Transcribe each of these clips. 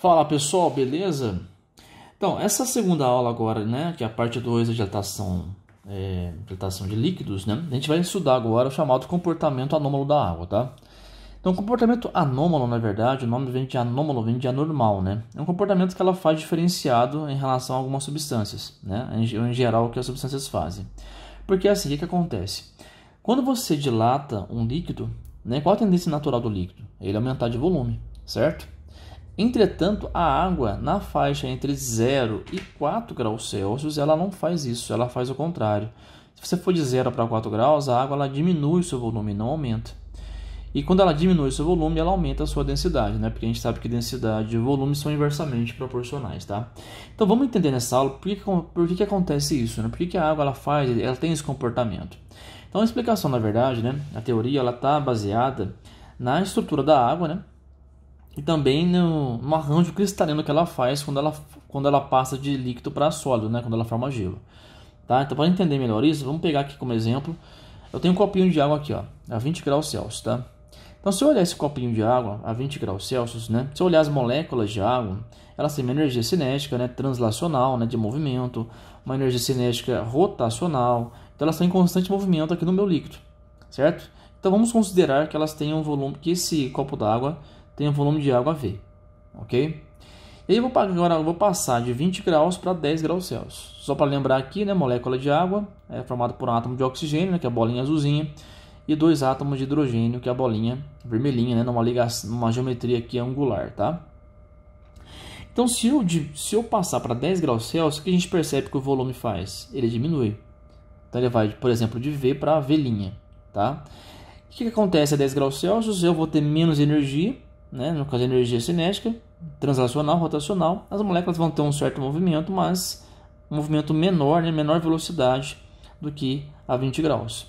Fala pessoal, beleza? Então, essa segunda aula agora, né, que é a parte 2 da dilatação de líquidos, né, a gente vai estudar agora o chamado comportamento anômalo da água, tá? Então, o comportamento anômalo, na verdade, o nome vem de anômalo, vem de anormal, né? É um comportamento que ela faz diferenciado em relação a algumas substâncias, né? Em geral, o que as substâncias fazem. Porque assim, o que acontece? Quando você dilata um líquido, né, qual a tendência natural do líquido? Ele aumentar de volume, certo? Entretanto, a água na faixa entre 0 e 4 graus Celsius, ela não faz isso, ela faz o contrário. Se você for de 0 para 4 graus, a água ela diminui o seu volume, não aumenta. E quando ela diminui o seu volume, ela aumenta a sua densidade, né? Porque a gente sabe que densidade e volume são inversamente proporcionais, tá? Então vamos entender nessa aula por que acontece isso, né? Por que a água ela tem esse comportamento. Então a explicação, na verdade, né? A teoria ela está baseada na estrutura da água, né? E também no arranjo cristalino que ela faz quando ela passa de líquido para sólido, né? Quando ela forma gelo. Tá? Então, para entender melhor isso, vamos pegar aqui como exemplo. Eu tenho um copinho de água aqui, ó, a 20 graus Celsius, tá? Então, se eu olhar esse copinho de água a 20 graus Celsius, né? Se eu olhar as moléculas de água, elas têm uma energia cinética, né? Translacional, né? De movimento, uma energia cinética rotacional. Então, elas estão em constante movimento aqui no meu líquido, certo? Então, vamos considerar que elas tenham um volume, que esse copo d'água tem um volume de água V, ok? E aí agora eu vou passar de 20 graus para 10 graus Celsius. Só para lembrar aqui, né, molécula de água é formada por um átomo de oxigênio, né, que é a bolinha azulzinha, e dois átomos de hidrogênio, que é a bolinha vermelhinha, né, numa geometria aqui angular, tá? Então, se eu passar para 10 graus Celsius, o que a gente percebe que o volume faz? Ele diminui. Então, ele vai, por exemplo, de V para V'inha, tá? O que acontece a 10 graus Celsius? Eu vou ter menos energia, né? No caso, energia cinética, translacional, rotacional. As moléculas vão ter um certo movimento, mas um movimento menor, né? Menor velocidade do que a 20 graus.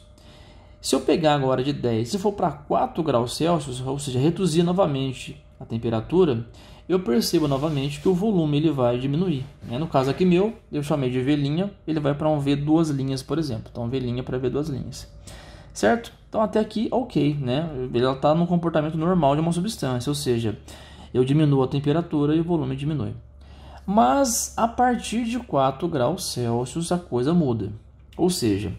Se eu pegar agora de 10, se for para 4 graus Celsius, ou seja, reduzir novamente a temperatura, eu percebo novamente que o volume ele vai diminuir, né? No caso aqui meu, eu chamei de V'inha, ele vai para um V duas linhas, por exemplo. Então, V'inha para V duas linhas. Certo? Então até aqui ok, né? Ela está no comportamento normal de uma substância, ou seja, eu diminuo a temperatura e o volume diminui. Mas a partir de 4 graus Celsius a coisa muda. Ou seja,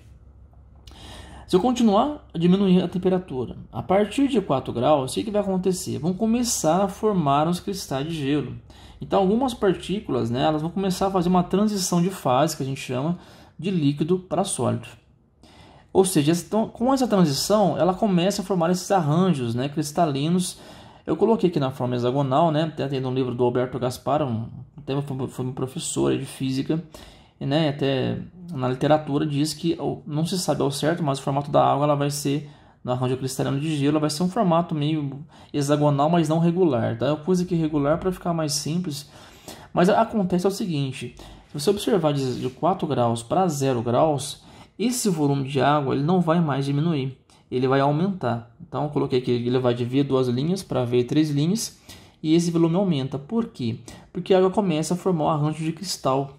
se eu continuar a diminuir a temperatura, a partir de 4 graus, o que vai acontecer? Vão começar a formar os cristais de gelo. Então algumas partículas, né, elas vão começar a fazer uma transição de fase, que a gente chama de líquido para sólido. Ou seja, com essa transição, ela começa a formar esses arranjos, né, cristalinos. Eu coloquei aqui na forma hexagonal, né, até tem um livro do Alberto Gaspar, foi um professor de física, e, né, até na literatura diz que não se sabe ao certo, mas o formato da água ela vai ser, no arranjo cristalino de gelo, vai ser um formato meio hexagonal, mas não regular. Tá? Eu pus aqui regular para ficar mais simples, mas acontece o seguinte, se você observar de 4 graus para 0 graus, esse volume de água ele não vai mais diminuir, ele vai aumentar. Então eu coloquei aqui, ele vai de V duas linhas para V três linhas e esse volume aumenta. Por quê? Porque a água começa a formar um arranjo de cristal.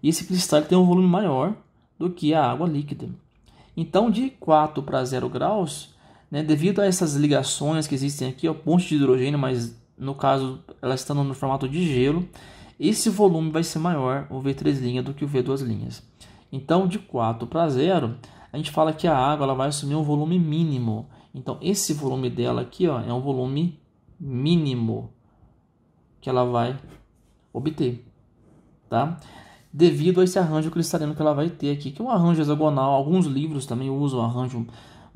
E esse cristal tem um volume maior do que a água líquida. Então de 4 para 0 graus, né, devido a essas ligações que existem aqui, ó, ponte de hidrogênio, mas no caso elas estão no formato de gelo, esse volume vai ser maior, o V três linhas, do que o V duas linhas. Então, de 4 para 0, a gente fala que a água ela vai assumir um volume mínimo. Então, esse volume dela aqui ó, é um volume mínimo que ela vai obter, tá? Devido a esse arranjo cristalino que ela vai ter aqui, que é um arranjo hexagonal. Alguns livros também usam um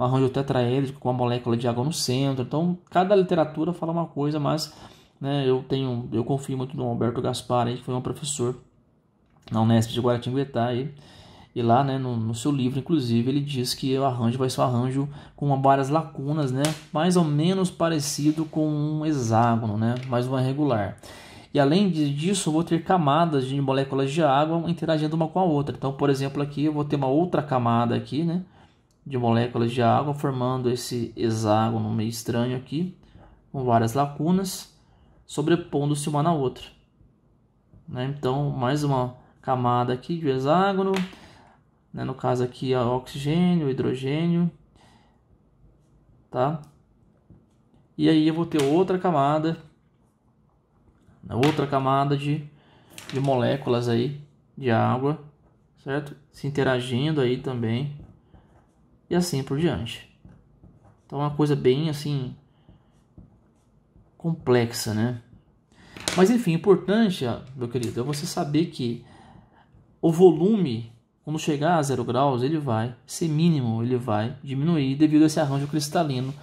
arranjo tetraédrico com a molécula de água no centro. Então, cada literatura fala uma coisa, mas né, eu confio muito no Alberto Gaspar, aí, que foi um professor na Unesp de Guaratinguetá e lá, né, no seu livro, inclusive, ele diz que o arranjo vai ser um arranjo com várias lacunas, né, mais ou menos parecido com um hexágono, né, mas não é regular. E além disso, eu vou ter camadas de moléculas de água interagindo uma com a outra. Então, por exemplo, aqui eu vou ter uma outra camada aqui, né, de moléculas de água formando esse hexágono meio estranho aqui, com várias lacunas, sobrepondo-se uma na outra. Né? Então, mais uma camada aqui de hexágono, né? No caso aqui é oxigênio, hidrogênio, tá? E aí eu vou ter outra camada, outra camada de moléculas aí de água, certo? Se interagindo aí também e assim por diante. Então é uma coisa bem assim complexa, né? Mas enfim, importante, meu querido, é você saber que o volume, quando chegar a 0 graus, ele vai ser mínimo, ele vai diminuir devido a esse arranjo cristalino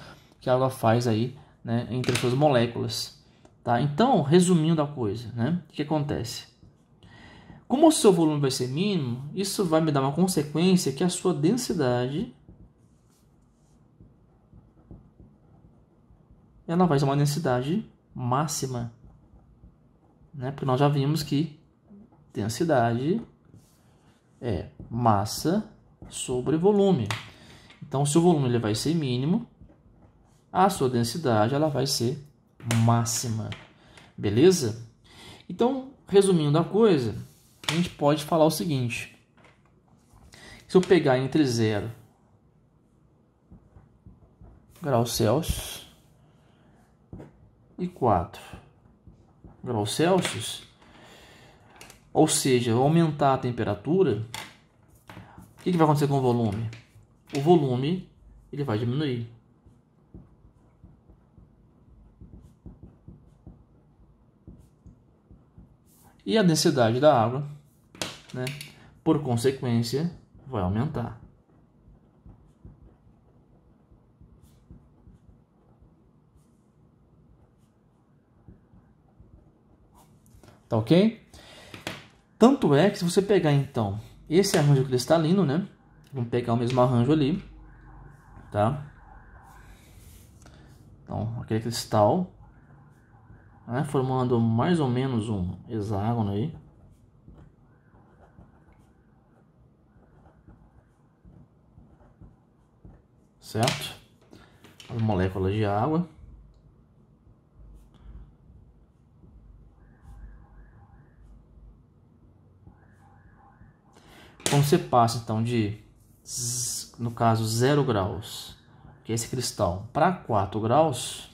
que a água faz aí, né, entre as suas moléculas. Tá? Então, resumindo a coisa, né, o que acontece? Como o seu volume vai ser mínimo, isso vai me dar uma consequência que a sua densidade ela vai ser uma densidade máxima, né? Porque nós já vimos que densidade é massa sobre volume. Então, se o volume ele vai ser mínimo, a sua densidade ela vai ser máxima. Beleza? Então, resumindo a coisa, a gente pode falar o seguinte. Se eu pegar entre 0 graus Celsius e 4 graus Celsius, ou seja, aumentar a temperatura, o que vai acontecer com o volume? O volume ele vai diminuir. E a densidade da água, né, por consequência, vai aumentar. Tá ok? Tanto é que se você pegar então esse arranjo cristalino, né? Vamos pegar o mesmo arranjo ali, tá? Então, aquele cristal, né, formando mais ou menos um hexágono aí. Certo? As moléculas de água. Quando você passa então de, no caso, 0 graus, que é esse cristal, para 4 graus,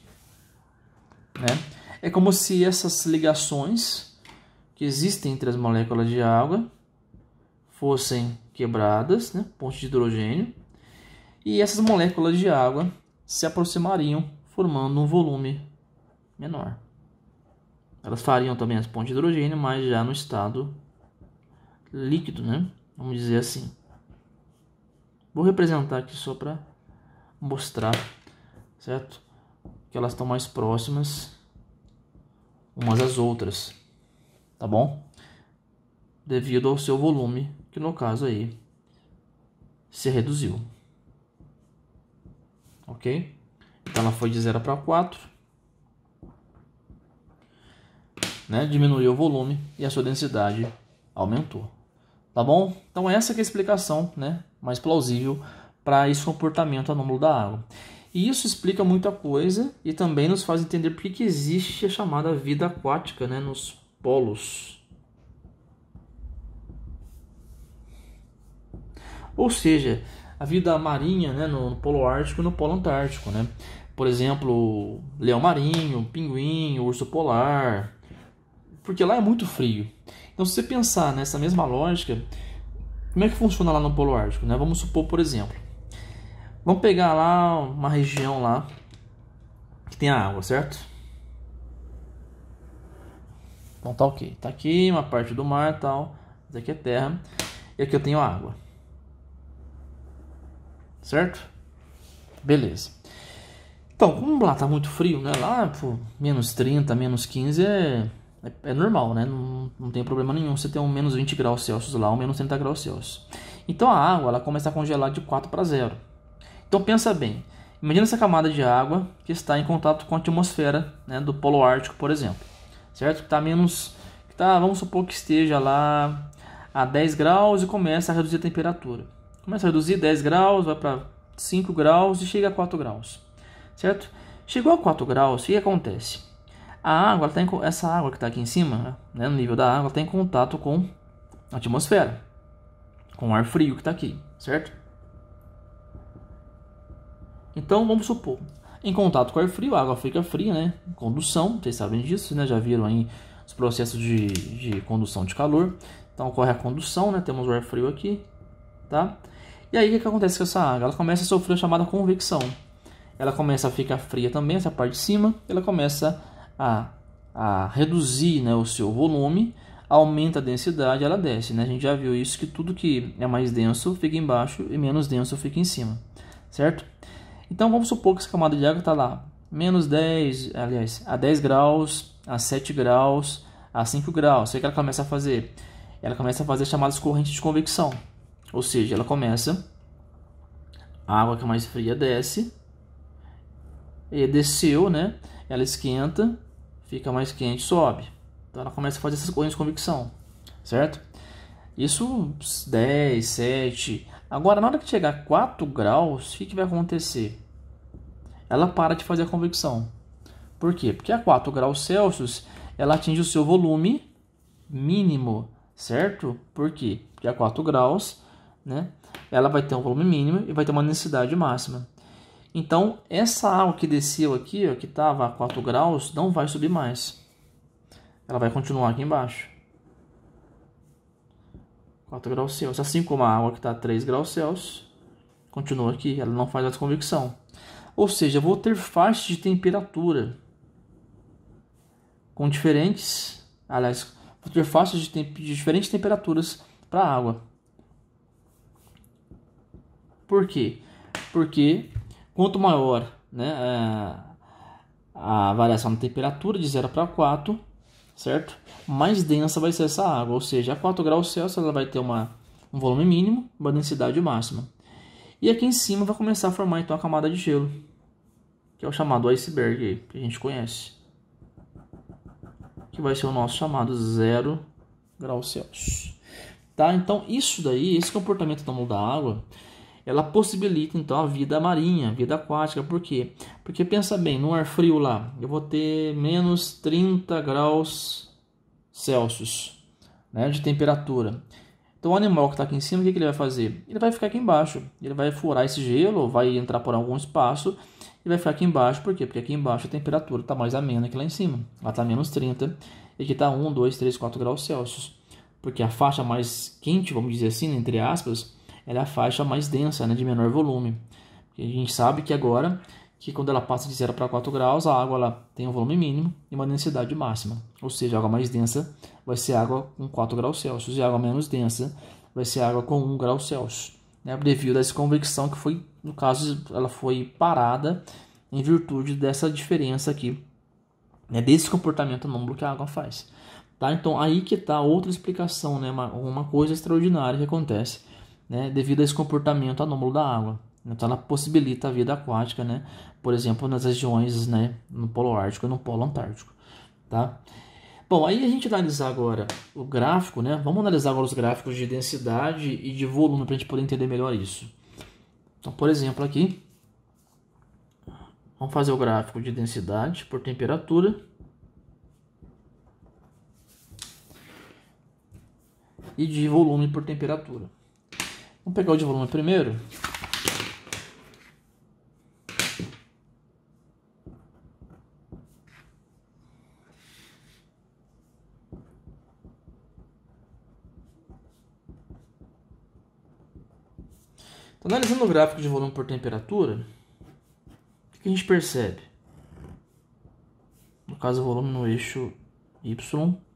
né? É como se essas ligações que existem entre as moléculas de água fossem quebradas, né? Pontos de hidrogênio, e essas moléculas de água se aproximariam, formando um volume menor. Elas fariam também as pontes de hidrogênio, mas já no estado líquido, né? Vamos dizer assim. Vou representar aqui só para mostrar, certo? Que elas estão mais próximas umas às outras, tá bom? Devido ao seu volume, que no caso aí se reduziu. Ok? Então ela foi de 0 para 4, né? Diminuiu o volume e a sua densidade aumentou. Tá bom? Então essa que é a explicação, né, mais plausível para esse comportamento anômalo da água. E isso explica muita coisa e também nos faz entender por que existe a chamada vida aquática, né, nos polos. Ou seja, a vida marinha, né, no Polo Ártico e no Polo Antártico, né? Por exemplo, leão marinho, pinguim, urso polar, porque lá é muito frio. Então, se você pensar nessa mesma lógica, como é que funciona lá no Polo Ártico, né? Vamos supor, por exemplo, vamos pegar lá uma região lá que tem a água, certo? Então tá ok. Tá aqui uma parte do mar e tal, isso aqui é terra, e aqui eu tenho água. Certo? Beleza. Então, como lá tá muito frio, né? Lá, pô, menos 30, menos 15 é normal, né? Não tem problema nenhum você ter um menos 20 graus Celsius lá, um menos 30 graus Celsius. Então a água ela começa a congelar de 4 para 0. Então pensa bem, imagina essa camada de água que está em contato com a atmosfera, né, do Polo Ártico, por exemplo. Certo? Que tá menos, vamos supor que esteja lá a 10 graus e começa a reduzir a temperatura. Começa a reduzir 10 graus, vai para 5 graus e chega a 4 graus. Certo? Chegou a 4 graus, o que acontece? A água, essa água que está aqui em cima, né, no nível da água, está em contato com a atmosfera, com o ar frio que está aqui, certo? Então, vamos supor, em contato com o ar frio, a água fica fria, né? Condução, vocês sabem disso, né? Já viram aí os processos de condução de calor. Então ocorre a condução, né? Temos o ar frio aqui, tá? E aí o que acontece com essa água? Ela começa a sofrer a chamada convecção. Ela começa a ficar fria também, essa parte de cima. Ela começa a reduzir, né, o seu volume, aumenta a densidade, ela desce, né? A gente já viu isso, que tudo que é mais denso fica embaixo e menos denso fica em cima, certo? Então vamos supor que essa camada de água está lá, menos 10, aliás, a 10 graus, a 7 graus, a 5 graus. O que ela começa a fazer? Ela começa a fazer chamadas correntes de convecção. Ou seja, ela começa, a água que é mais fria desce, e desceu, né? Ela esquenta, fica mais quente, sobe. Então ela começa a fazer essas correntes de convecção, certo? Isso 10, 7. Agora, na hora que chegar a 4 graus, o que vai acontecer? Ela para de fazer a convecção. Por quê? Porque a 4 graus Celsius, ela atinge o seu volume mínimo, certo? Por quê? Porque a 4 graus, né, ela vai ter um volume mínimo e vai ter uma densidade máxima. Então, essa água que desceu aqui, ó, que estava a 4 graus, não vai subir mais. Ela vai continuar aqui embaixo. 4 graus Celsius. Assim como a água que está a 3 graus Celsius, continua aqui. Ela não faz a desconvecção. Ou seja, eu vou ter faixas de temperatura com diferentes... Aliás, vou ter faixas de diferentes temperaturas para a água. Por quê? Porque quanto maior, né, a variação da temperatura de 0 para 4, certo? Mais densa vai ser essa água, ou seja, a 4 graus Celsius ela vai ter um volume mínimo, uma densidade máxima. E aqui em cima vai começar a formar então a camada de gelo, que é o chamado iceberg aí, que a gente conhece. Que vai ser o nosso chamado 0 graus Celsius. Tá? Então isso daí, esse comportamento anômalo da água, ela possibilita então a vida marinha, a vida aquática. Por quê? Porque pensa bem, no ar frio lá, eu vou ter menos 30 graus Celsius, né, de temperatura. Então o animal que está aqui em cima, o que ele vai fazer? Ele vai ficar aqui embaixo, ele vai furar esse gelo, vai entrar por algum espaço e vai ficar aqui embaixo. Por quê? Porque aqui embaixo a temperatura está mais amena que lá em cima. Lá está menos 30 e aqui está 1, 2, 3, 4 graus Celsius. Porque a faixa mais quente, vamos dizer assim, entre aspas, ela é a faixa mais densa, né, de menor volume. Porque a gente sabe que agora, que quando ela passa de 0 para 4 graus, a água ela tem um volume mínimo e uma densidade máxima. Ou seja, a água mais densa vai ser água com 4 graus Celsius e a água menos densa vai ser água com 1 grau Celsius. Né, devido a essa convecção que foi, no caso, ela foi parada em virtude dessa diferença aqui, né, desse comportamento anômalo que a água faz. Tá? Então aí que está outra explicação, né, uma coisa extraordinária que acontece, né, devido a esse comportamento anômalo da água. Então ela possibilita a vida aquática, né, por exemplo, nas regiões, né, no Polo Ártico e no Polo Antártico. Tá? Bom, aí a gente analisar agora o gráfico, né, vamos analisar agora os gráficos de densidade e de volume para a gente poder entender melhor isso. Então, por exemplo, aqui, vamos fazer o gráfico de densidade por temperatura e de volume por temperatura. Vamos pegar o de volume primeiro. Então, analisando o gráfico de volume por temperatura, o que a gente percebe? No caso, o volume no eixo Y,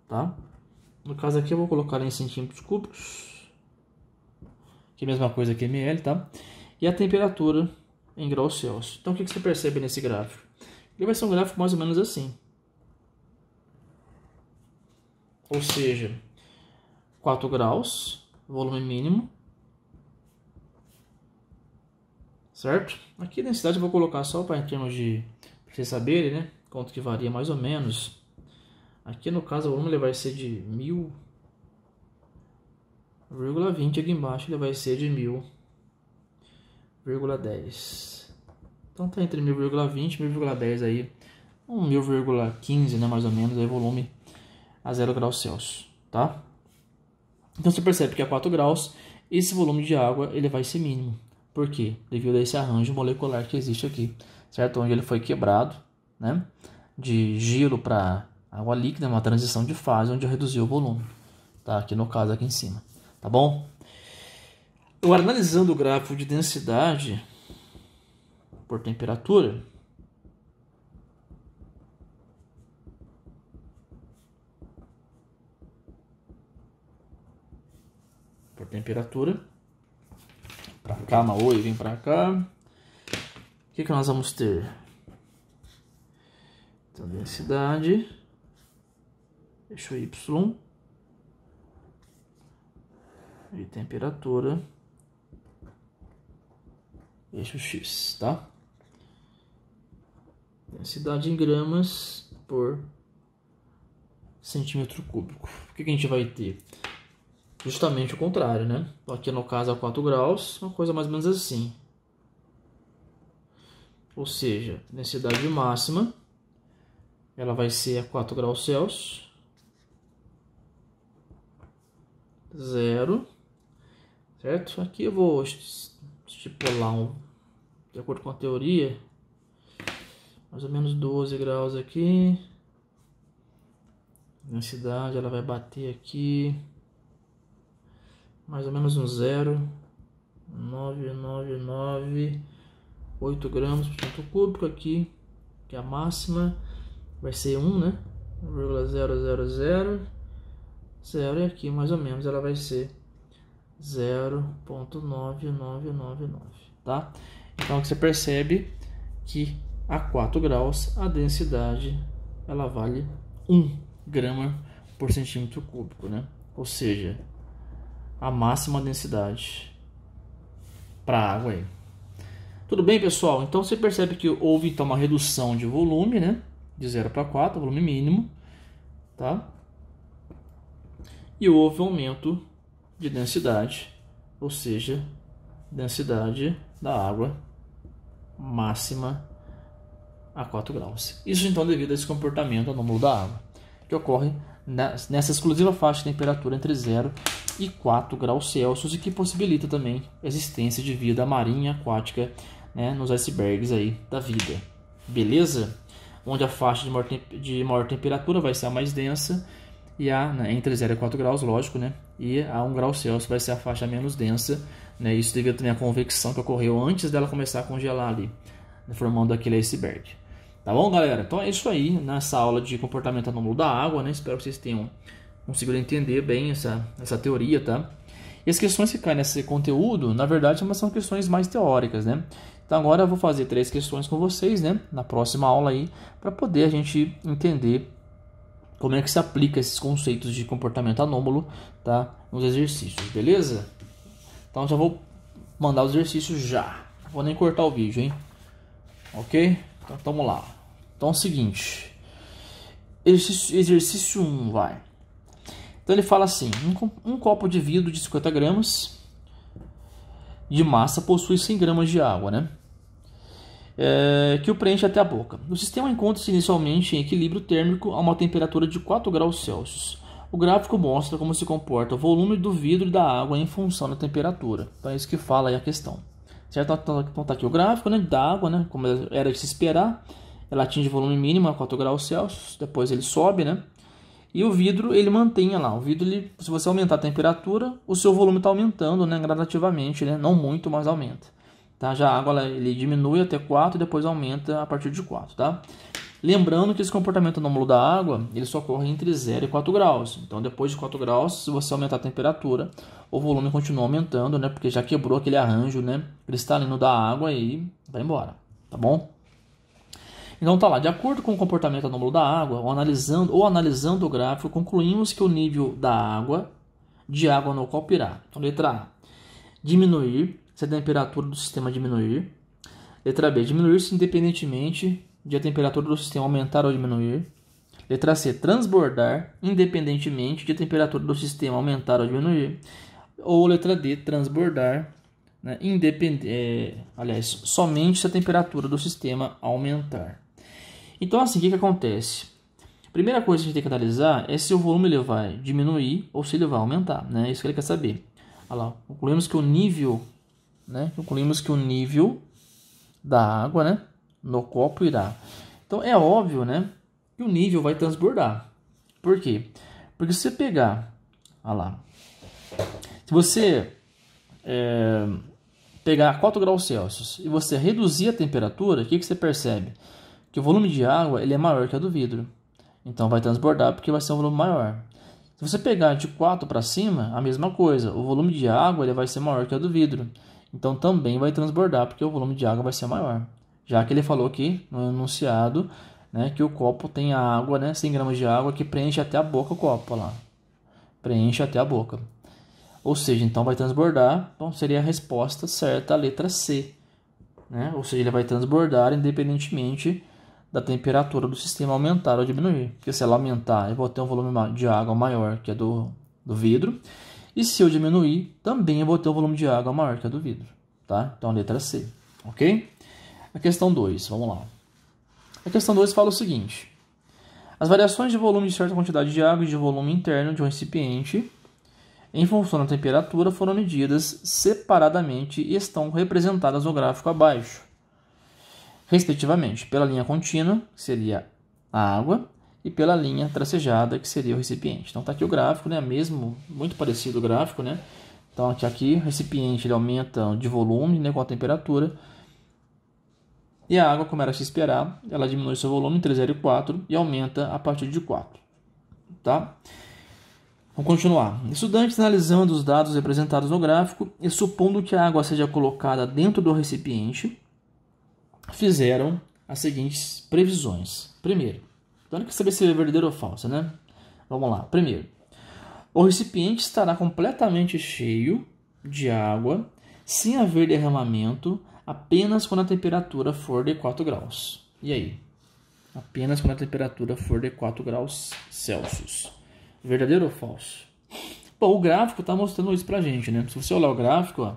tá? No caso aqui eu vou colocar em centímetros cúbicos, que é a mesma coisa que ml, tá? E a temperatura em graus Celsius. Então o que você percebe nesse gráfico? Ele vai ser um gráfico mais ou menos assim. Ou seja, 4 graus, volume mínimo, certo? Aqui a densidade eu vou colocar só para em termos de, pra vocês saberem, né? Quanto que varia mais ou menos. Aqui no caso o volume ele vai ser de 1000,20, aqui embaixo ele vai ser de 1000,10. Então tá entre 1000,20 e 1000,10 aí, 1000,15, né, mais ou menos, aí volume a 0 graus Celsius, tá? Então você percebe que a 4 graus esse volume de água ele vai ser mínimo. Por quê? Devido a esse arranjo molecular que existe aqui, certo? Onde ele foi quebrado, né, de gelo para Água líquida é uma transição de fase onde eu reduzi o volume. Tá? Aqui no caso, aqui em cima. Tá bom? Agora, analisando o gráfico de densidade por temperatura, para cá, Maoi, vem para cá. O que nós vamos ter? Então, densidade, eixo Y, e temperatura, eixo X, tá? Densidade em gramas por centímetro cúbico. O que a gente vai ter? Justamente o contrário, né? Aqui no caso a 4 graus, uma coisa mais ou menos assim. Ou seja, densidade máxima, ela vai ser a 4 graus Celsius, 0, certo? Aqui eu vou estipular, de acordo com a teoria, mais ou menos 12 graus aqui. Densidade, ela vai bater aqui, mais ou menos um 0,999,8 gramas por centímetro cúbico aqui, que é a máxima, vai ser 1, né? 1,000, e aqui mais ou menos ela vai ser 0,9999, tá? Então aqui você percebe que a 4 graus a densidade ela vale 1 grama por centímetro cúbico, né? Ou seja, a máxima densidade para a água aí. Tudo bem, pessoal? Então você percebe que houve então uma redução de volume, né? De 0 para 4, volume mínimo, tá? E houve um aumento de densidade, ou seja, densidade da água máxima a 4 graus. Isso então devido a esse comportamento anômalo da água, que ocorre nessa exclusiva faixa de temperatura entre 0 e 4 graus Celsius e que possibilita também a existência de vida marinha aquática, né, nos icebergs aí da vida. Beleza? Onde a faixa de maior temperatura vai ser a mais densa e entre 0 e 4 graus, lógico, né? E a 1 grau Celsius vai ser a faixa menos densa, né? Isso devido também à convecção que ocorreu antes dela começar a congelar ali, né, formando aquele iceberg. Tá bom, galera? Então é isso aí nessa aula de comportamento anômalo da água, né? Espero que vocês tenham conseguido entender bem essa teoria, tá? E as questões que caem nesse conteúdo, na verdade, são questões mais teóricas, né? Então agora eu vou fazer 3 questões com vocês, né? Na próxima aula aí, para poder a gente entender como é que se aplica esses conceitos de comportamento anômalo, tá? Nos exercícios, beleza? Então já vou mandar os exercícios já. Não vou nem cortar o vídeo, hein? Ok? Então vamos lá. Então é o seguinte. Exercício 1, vai. Então ele fala assim, um copo de vidro de 50 gramas de massa possui 100 gramas de água, né? Que o preenche até a boca. O sistema encontra-se inicialmente em equilíbrio térmico a uma temperatura de 4 graus Celsius. O gráfico mostra como se comporta o volume do vidro e da água em função da temperatura. Então é isso que fala aí a questão. Certo? Então tá aqui o gráfico, né, da água, né, como era de se esperar. Ela atinge volume mínimo a 4 graus Celsius, depois ele sobe, né? E o vidro, ele mantém lá. O vidro, se você aumentar a temperatura, o seu volume está aumentando, né, gradativamente, né? Não muito, mas aumenta. Tá? Já a água, ele diminui até 4 e depois aumenta a partir de 4, tá? Lembrando que esse comportamento anômalo da água, ele só ocorre entre 0 e 4 graus. Então, depois de 4 graus, se você aumentar a temperatura, o volume continua aumentando, né? Porque já quebrou aquele arranjo, né, cristalino da água e vai embora, tá bom? Então tá lá, de acordo com o comportamento anômalo da água, ou analisando o gráfico, concluímos que o nível de água no copo irá. Então, letra A, diminuir se a temperatura do sistema diminuir. Letra B, diminuir-se independentemente de a temperatura do sistema aumentar ou diminuir. Letra C, transbordar independentemente de a temperatura do sistema aumentar ou diminuir. Ou letra D, transbordar, né, somente se a temperatura do sistema aumentar. Então, assim, o que acontece? A primeira coisa que a gente tem que analisar é se o volume ele vai diminuir ou se ele vai aumentar, né? Isso que ele quer saber. Olha lá, concluímos que o nível, né? Da água, né, no copo irá. Então, é óbvio, né, que e o nível vai transbordar. Por quê? Porque se você pegar, olha lá, se você pegar 4 graus Celsius e você reduzir a temperatura, o que você percebe? Que o volume de água ele é maior que a do vidro. Então vai transbordar porque vai ser um volume maior. Se você pegar de 4 para cima, a mesma coisa. O volume de água ele vai ser maior que a do vidro. Então também vai transbordar porque o volume de água vai ser maior. Já que ele falou aqui no enunciado, né, que o copo tem a água, né, 100 gramas de água que preenche até a boca o copo. Olha lá. Preenche até a boca. Ou seja, então vai transbordar. Então seria a resposta certa a letra C. Né? Ou seja, ele vai transbordar independentemente da temperatura do sistema aumentar ou diminuir. Porque se ela aumentar, eu vou ter um volume de água maior que a do vidro. E se eu diminuir, também eu vou ter um volume de água maior que a do vidro. Tá? Então, a letra C. Ok? A questão 2, vamos lá. A questão 2 fala o seguinte. As variações de volume de certa quantidade de água e de volume interno de um recipiente, em função da temperatura, foram medidas separadamente e estão representadas no gráfico abaixo. Respectivamente, pela linha contínua, que seria a água, e pela linha tracejada, que seria o recipiente. Então está aqui o gráfico, né? Mesmo, muito parecido o gráfico, né? Então aqui o recipiente ele aumenta de volume, né, com a temperatura. E a água, como era se esperar, ela diminui seu volume entre 0 e 4 e aumenta a partir de 4. Tá? Vamos continuar. Estudantes analisando os dados representados no gráfico e supondo que a água seja colocada dentro do recipiente, fizeram as seguintes previsões. Primeiro, então não quer saber se é verdadeiro ou falso, né? Vamos lá. Primeiro, o recipiente estará completamente cheio de água, sem haver derramamento, apenas quando a temperatura for de 4 graus. E aí? Apenas quando a temperatura for de 4 graus Celsius. Verdadeiro ou falso? Bom, o gráfico está mostrando isso pra gente, né? Se você olhar o gráfico, ó,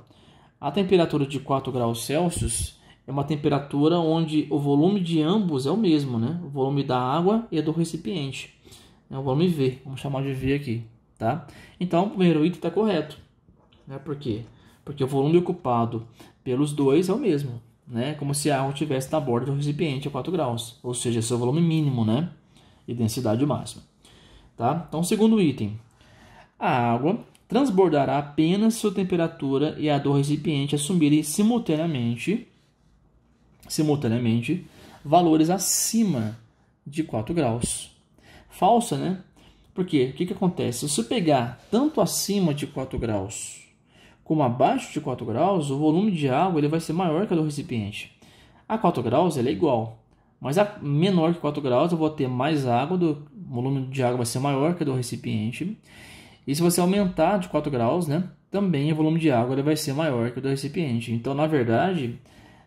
a temperatura de 4 graus Celsius é uma temperatura onde o volume de ambos é o mesmo, né? O volume da água e do recipiente. É o volume V, vamos chamar de V aqui, tá? Então, o primeiro item está correto. Né? Por quê? Porque o volume ocupado pelos dois é o mesmo, né? Como se a água estivesse na borda do recipiente a 4 graus. Ou seja, esse é o volume mínimo, né? E densidade máxima. Tá? Então, segundo item. A água transbordará apenas se a temperatura e a do recipiente assumirem simultaneamente valores acima de 4 graus. Falsa, né? Porque o que acontece? Se eu pegar tanto acima de 4 graus como abaixo de 4 graus, o volume de água ele vai ser maior que a do recipiente. A 4 graus ele é igual, mas a menor que 4 graus eu vou ter mais água, o volume de água vai ser maior que a do recipiente. E se você aumentar de 4 graus, né, também o volume de água ele vai ser maior que o do recipiente. Então, na verdade,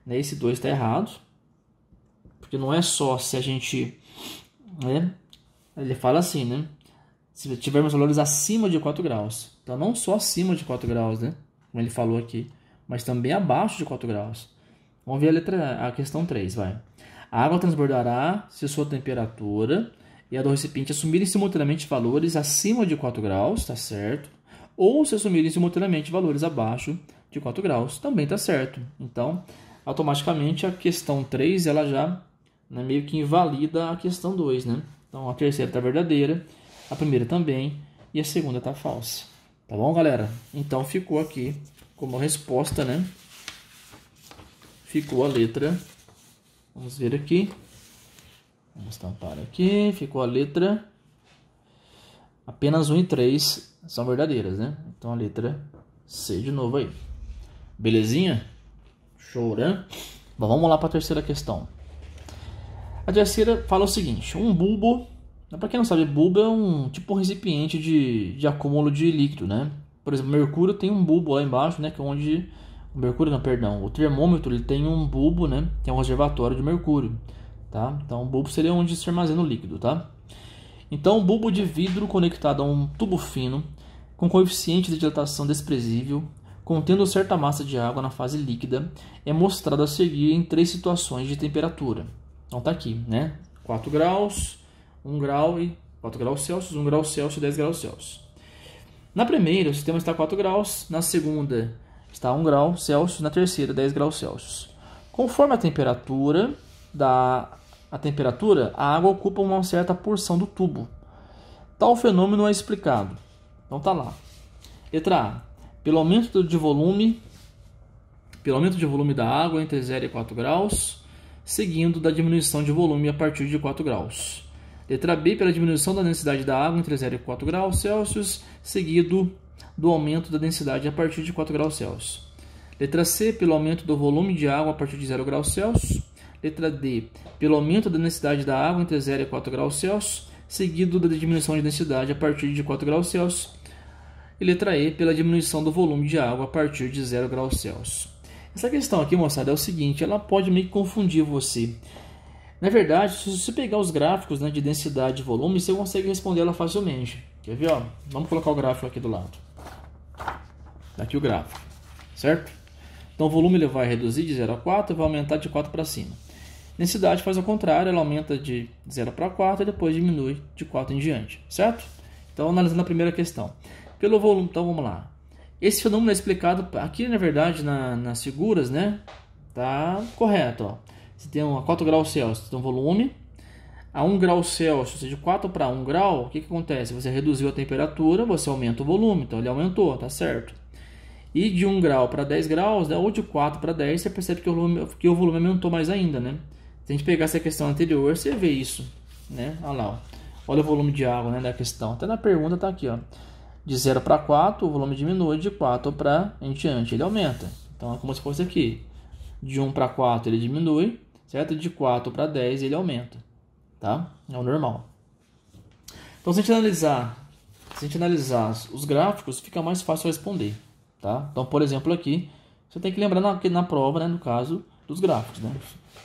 né, esse 2 está errado, porque não é só se a gente... Né, ele fala assim, né? Se tivermos valores acima de 4 graus. Então, não só acima de 4 graus, né? Como ele falou aqui. Mas também abaixo de 4 graus. Vamos ver a questão 3, vai. A água transbordará se sua temperatura e a do recipiente assumirem simultaneamente valores acima de 4 graus, tá certo? Ou se assumirem simultaneamente valores abaixo de 4 graus, também tá certo. Então, automaticamente a questão 3, ela já, né, meio que invalida a questão 2, né? Então, a terceira está verdadeira, a primeira também, e a segunda está falsa. Tá bom, galera? Então, ficou aqui como resposta, né? Ficou a letra... Vamos ver aqui. Vamos tampar aqui. Ficou a letra... Apenas 1 e 3 são verdadeiras, né? Então, a letra C de novo aí. Belezinha? Show, né? Bom, vamos lá para a terceira questão. A terceira fala o seguinte. Um bulbo... Para quem não sabe, bulbo é um tipo um recipiente de acúmulo de líquido, né? Por exemplo, o mercúrio tem um bulbo lá embaixo, né? Que é onde... O mercúrio não, perdão. O termômetro ele tem um bulbo, né? Que é um reservatório de mercúrio, tá? Então, o bulbo seria onde se armazena o líquido, tá? Então, um bulbo de vidro conectado a um tubo fino, com coeficiente de dilatação desprezível, contendo certa massa de água na fase líquida, é mostrado a seguir em 3 situações de temperatura. Então, tá aqui, né? 4 graus, 1 grau e 4 graus Celsius, 1 grau Celsius e 10 graus Celsius. Na primeira, o sistema está a 4 graus, na segunda está a 1 grau Celsius, na terceira 10 graus Celsius. Conforme a temperatura da a temperatura, a água ocupa uma certa porção do tubo. Tal fenômeno é explicado. Então tá lá. Letra A. Pelo aumento de volume da água entre 0 e 4 graus, seguindo da diminuição de volume a partir de 4 graus. Letra B. Pela diminuição da densidade da água entre 0 e 4 graus Celsius, seguido do aumento da densidade a partir de 4 graus Celsius. Letra C. Pelo aumento do volume de água a partir de 0 graus Celsius. Letra D. Pelo aumento da densidade da água entre 0 e 4 graus Celsius, seguido da diminuição de densidade a partir de 4 graus Celsius. E letra E. Pela diminuição do volume de água a partir de 0 graus Celsius. Essa questão aqui, moçada, é o seguinte, ela pode meio que confundir você. Na verdade, se você pegar os gráficos, né, de densidade e volume, você consegue responder ela facilmente. Quer ver? Ó? Vamos colocar o gráfico aqui do lado. Aqui o gráfico, certo? Então o volume ele vai reduzir de 0 a 4 e vai aumentar de 4 para cima. Densidade faz ao contrário, ela aumenta de 0 para 4 e depois diminui de 4 em diante, certo? Então analisando a primeira questão. Pelo volume, então vamos lá. Esse fenômeno é explicado aqui, na verdade, nas figuras, né? Tá correto, ó. Você tem a 4 graus Celsius, você tem um volume. A 1 grau Celsius, ou seja, de 4 para 1 grau, o que acontece? Você reduziu a temperatura, você aumenta o volume, então ele aumentou, tá certo? E de 1 grau para 10 graus, né, ou de 4 para 10, você percebe que o volume aumentou mais ainda, né? Se a gente pegar essa questão anterior, você vê isso, né? Olha lá, ó. Olha o volume de água, né, da questão. Até na pergunta tá aqui, ó. De 0 para 4, o volume diminui, de 4 para em diante, ele aumenta. Então é como se fosse aqui. De 1 para 4 ele diminui, certo? De 4 para 10 ele aumenta, tá? É o normal. Então se a gente analisar os gráficos, fica mais fácil responder, tá? Então, por exemplo, aqui, você tem que lembrar na prova, né, no caso dos gráficos, né?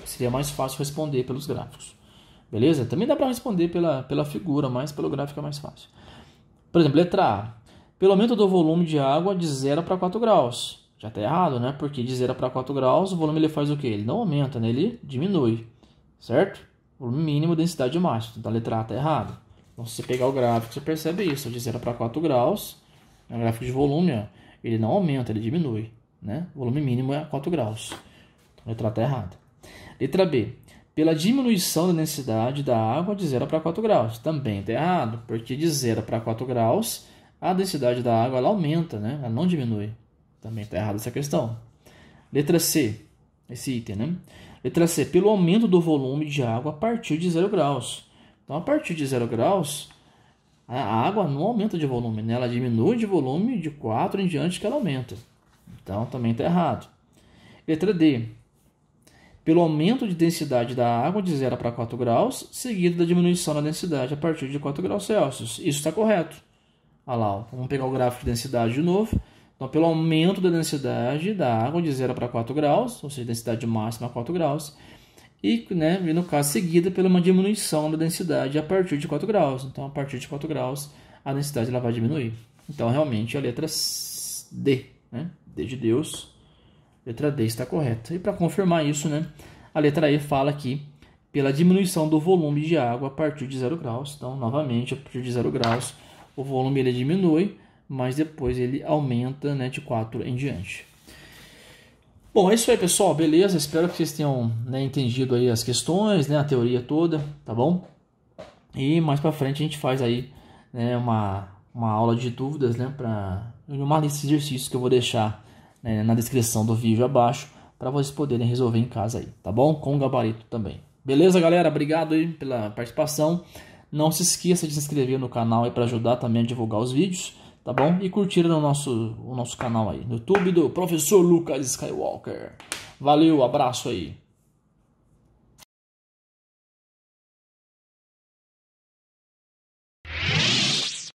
Seria mais fácil responder pelos gráficos. Beleza? Também dá para responder pela figura, mas pelo gráfico é mais fácil. Por exemplo, letra A. Pelo aumento do volume de água de 0 para 4 graus. Já está errado, né? Porque de 0 para 4 graus, o volume ele faz o quê? Ele não aumenta, né? Ele diminui, certo? Volume mínimo, densidade máxima. Então a letra A está errada. Então se você pegar o gráfico, você percebe isso. De 0 para 4 graus, é um gráfico de volume, ó, ele não aumenta, ele diminui, né? O volume mínimo é 4 graus. Então a letra A está errada. Letra B. Pela diminuição da densidade da água de 0 para 4 graus. Também está errado, porque de 0 para 4 graus, a densidade da água ela aumenta, né? Ela não diminui. Também está errada essa questão. Letra C. Esse item, né? Letra C. Pelo aumento do volume de água a partir de 0 graus. Então, a partir de 0 graus, a água não aumenta de volume, né? Ela diminui de volume de 4 em diante que ela aumenta. Então, também está errado. Letra D. Pelo aumento de densidade da água de 0 para 4 graus, seguido da diminuição da densidade a partir de 4 graus Celsius. Isso está correto. Olha lá, ó. Vamos pegar o gráfico de densidade de novo. Então, pelo aumento da densidade da água de 0 para 4 graus, ou seja, densidade máxima a 4 graus, e, né, no caso, seguida pela uma diminuição da densidade a partir de 4 graus. Então, a partir de 4 graus, a densidade ela vai diminuir. Então, realmente, a letra D, né? D de Deus. Letra D está correta. E para confirmar isso, né, a letra E fala aqui pela diminuição do volume de água a partir de 0 graus. Então, novamente, a partir de 0 graus, o volume ele diminui, mas depois ele aumenta, né, de 4 em diante. Bom, é isso aí, pessoal. Beleza? Espero que vocês tenham, né, entendido aí as questões, né, a teoria toda, tá bom? E mais para frente a gente faz aí, né, uma aula de dúvidas, né, para uma lista de exercícios que eu vou deixar, né, na descrição do vídeo abaixo, para vocês poderem resolver em casa aí, tá bom? Com o gabarito também. Beleza, galera? Obrigado aí pela participação. Não se esqueça de se inscrever no canal aí para ajudar também a divulgar os vídeos, tá bom? E curtir o nosso canal aí no YouTube do Professor Lucas Skywalker. Valeu, abraço aí.